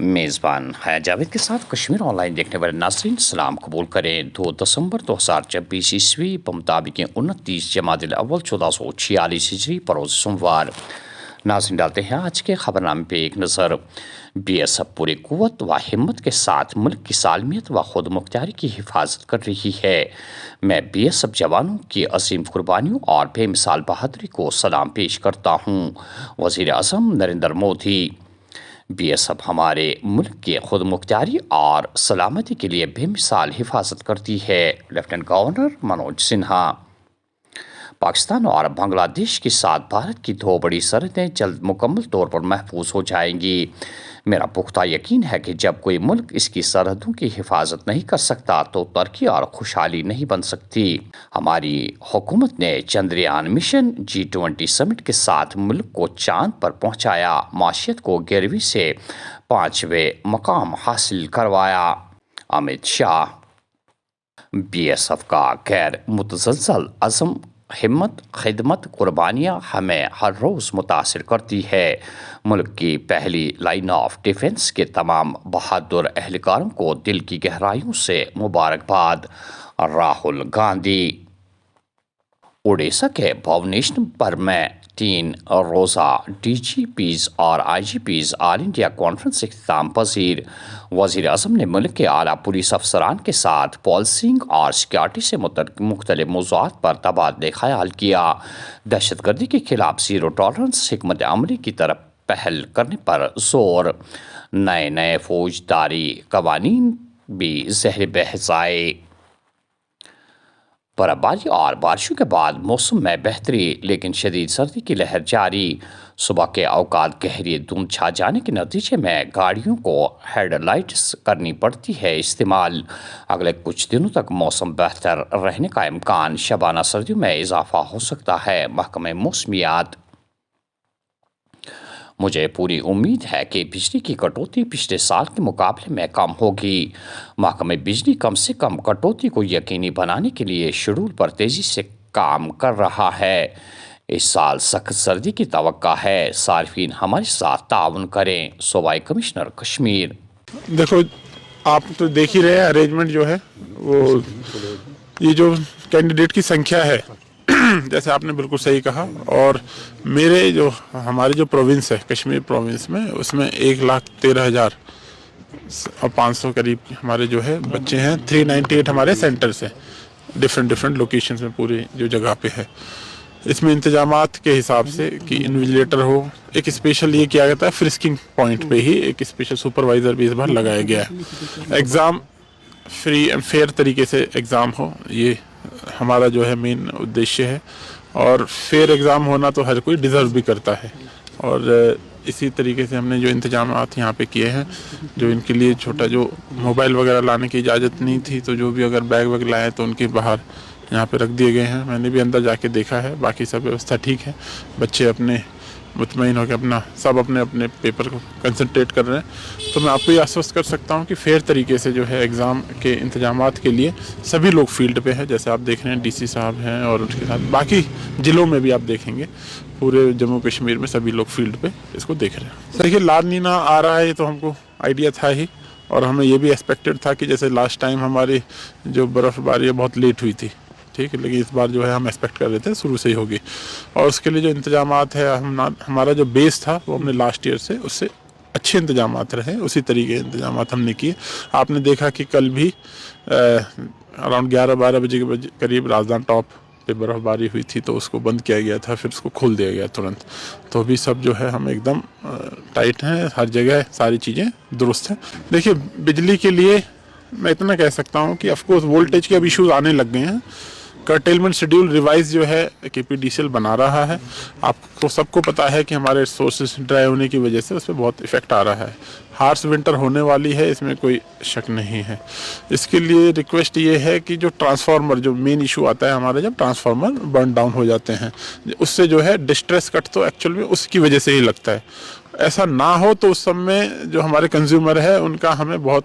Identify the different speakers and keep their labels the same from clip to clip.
Speaker 1: میزبان حیا جاوید کے ساتھ کشمیر آن لائن دیکھنے والے ناظرین سلام قبول کریں 2 دسمبر 2026 عیسوی بمطابق 29 جمادی الاول 1446 ہجری بروز سوموار۔ ناظرین ڈالتے ہیں آج کے خبر نامے پہ ایک نظر۔ بی ایس ایف پوری قوت و ہمت کے ساتھ ملک کی سالمیت و خود مختاری کی حفاظت کر رہی ہے۔ میں بی ایس ایف جوانوں کی عظیم قربانیوں اور بے مثال بہادری کو سلام پیش کرتا ہوں۔ وزیر اعظم Narendra Modi. B S F ہمارے ملک کی خود مختاری اور سلامتی کے لیے بے مثال حفاظت کرتی ہے۔ Lieutenant governor Manoj Sinha. پاکستان اور بنگلہ دیش کے ساتھ بھارت کی 2 بڑی سرحدیں جلد مکمل طور پر محفوظ ہو جائیں گی۔ میرا پختہ یقین ہے کہ جب کوئی ملک اس کی سرحدوں کی حفاظت نہیں کر سکتا تو ترقی اور خوشحالی نہیں بن سکتی۔ ہماری حکومت نے چندریان مشن G20 سمٹ کے ساتھ ملک کو چاند پر پہنچایا، معیشت کو 11ویں سے 5ویں مقام حاصل کروایا۔ Amit Shah. Be S F کا غیر متزلزل عزم، ہمت، خدمت، قربانیاں ہمیں ہر روز متاثر کرتی ہے۔ ملک کی پہلی لائن آف ڈیفنس کے تمام بہادر اہلکاروں کو دل کی گہرائیوں سے مبارکباد۔ راہل گاندھی۔ اڈیشہ کے بھونیشور میں 3 روزہ ڈی جی پیز اور آئی جی پیز آل انڈیا کانفرنس اختتام پذیر۔ وزیر اعظم نے ملک کے اعلیٰ پولیس افسران کے ساتھ پالیسنگ اور سیکورٹی سے متعلق مختلف موضوعات پر تبادلہ خیال کیا۔ دہشت گردی کے خلاف زیرو ٹالرنس حکمت عملی کی طرف پہل کرنے پر زور۔ نئے فوجداری قوانین بھی زیر بحث آئے۔ برفباری اور بارشوں کے بعد موسم میں بہتری، لیکن شدید سردی کی لہر جاری۔ صبح کے اوقات گہری دھند چھا جانے کے نتیجے میں گاڑیوں کو ہیڈ لائٹس کرنی پڑتی ہے استعمال۔ اگلے کچھ دنوں تک موسم بہتر رہنے کا امکان، شبانہ سردیوں میں اضافہ ہو سکتا ہے۔ محکمہ موسمیات۔ مجھے پوری امید ہے کہ بجلی کی کٹوتی پچھلے سال کے مقابلے میں کم ہوگی۔ محکمہ بجلی کم سے کم کٹوتی کو یقینی بنانے کے لیے شیڈول پر تیزی سے کام کر رہا ہے۔ اس سال سخت سردی کی توقع ہے، صارفین ہمارے ساتھ تعاون کریں۔ صوبائی کمشنر کشمیر۔
Speaker 2: دیکھو آپ تو دیکھ ہی رہے ہیں ارینجمنٹ جو ہے وہ، یہ جو کینڈیڈیٹ کی سنکھیا ہے جیسے آپ نے بالکل صحیح کہا، اور میرے جو ہماری جو پروونس ہے کشمیر پروونس میں، اس میں 1,13,500 قریب ہمارے جو ہے بچے ہیں۔ 398 ہمارے سینٹرز ہیں ڈفرینٹ لوکیشنز میں پوری جو جگہ پہ ہے۔ اس میں انتظامات کے حساب سے کہ انویجیلیٹر ہو، ایک اسپیشل یہ کیا جاتا ہے فرسکنگ پوائنٹ پہ ہی ایک اسپیشل سپروائزر بھی اس بار لگایا گیا ہے۔ ایگزام فری اینڈ فیئر طریقے سے ایگزام ہو، یہ ہمارا جو ہے مین ادیشیہ ہے، اور فیئر ایگزام ہونا تو ہر کوئی ڈیزرو بھی کرتا ہے۔ اور اسی طریقے سے ہم نے جو انتظامات یہاں پہ کیے ہیں، جو ان کے لیے چھوٹا جو موبائل وغیرہ لانے کی اجازت نہیں تھی، تو جو بھی اگر بیگ ویگ لائے تو ان کے باہر یہاں پہ رکھ دیے گئے ہیں۔ میں نے بھی اندر جا کے دیکھا ہے، باقی سب ویوستھا ٹھیک ہے۔ بچے اپنے مطمئن ہو کے سب اپنے پیپر کو کنسنٹریٹ کر رہے ہیں۔ تو میں آپ کو یہ آشوست کر سکتا ہوں کہ فیئر طریقے سے جو ہے ایگزام کے انتظامات کے لیے سبھی لوگ فیلڈ پہ ہیں، جیسے آپ دیکھ رہے ہیں ڈی سی صاحب ہیں، اور اس کے ساتھ باقی ضلعوں میں بھی آپ دیکھیں گے، پورے جموں کشمیر میں سبھی لوگ فیلڈ پہ اس کو دیکھ رہے ہیں۔ دیکھیے لا نینہ آ رہا ہے، یہ تو ہم کو آئیڈیا تھا ہی، اور ہمیں یہ بھی ایکسپیکٹڈ تھا کہ جیسے لاسٹ ٹائم ہماری جو برف باری بہت لیٹ ہوئی تھی، ٹھیک ہے، لیکن اس بار جو ہے ہم ایکسپیکٹ کر رہے تھے شروع سے ہی ہوگی۔ اور اس کے لیے جو انتظامات ہے، ہمارا جو بیس تھا وہ ہم نے لاسٹ ایئر سے اس سے اچھے انتظامات رہے، اسی طریقے کے انتظامات ہم نے کیے۔ آپ نے دیکھا کہ کل بھی اراؤنڈ 11-12 بجے کے قریب راجدھان ٹاپ پہ برف باری ہوئی تھی، تو اس کو بند کیا گیا تھا، پھر اس کو کھول دیا گیا ترنت۔ تو بھی سب جو ہے ہم ایک دم ٹائٹ ہیں، ہر جگہ ساری چیزیں درست ہیں۔ دیکھیے بجلی کے لیے میں اتنا کہہ سکتا ہوں کہ آف کورس وولٹیج کے اب ایشوز آنے لگ گئے ہیں۔ کرٹیلمنٹ شیڈیول ریوائز جو ہے کے پی ڈی سی ایل بنا رہا ہے۔ آپ کو سب کو پتا ہے کہ ہمارے ریسورسز ڈرائی ہونے کی وجہ سے اس پہ بہت افیکٹ آ رہا ہے۔ ہارش ونٹر ہونے والی ہے، اس میں کوئی شک نہیں ہے۔ اس کے لیے ریکویسٹ یہ ہے کہ جو ٹرانسفارمر، جو مین ایشو آتا ہے ہمارے، جب ٹرانسفارمر برن ڈاؤن ہو جاتے ہیں، اس سے جو ہے ڈسٹریس کٹ تو ایکچوئل میں اس کی وجہ سے ہی لگتا ہے۔ ایسا نہ ہو تو اس سب میں جو ہمارے کنزیومر ہے ان کا ہمیں بہت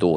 Speaker 1: 2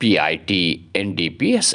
Speaker 1: PIT NDPS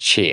Speaker 1: 6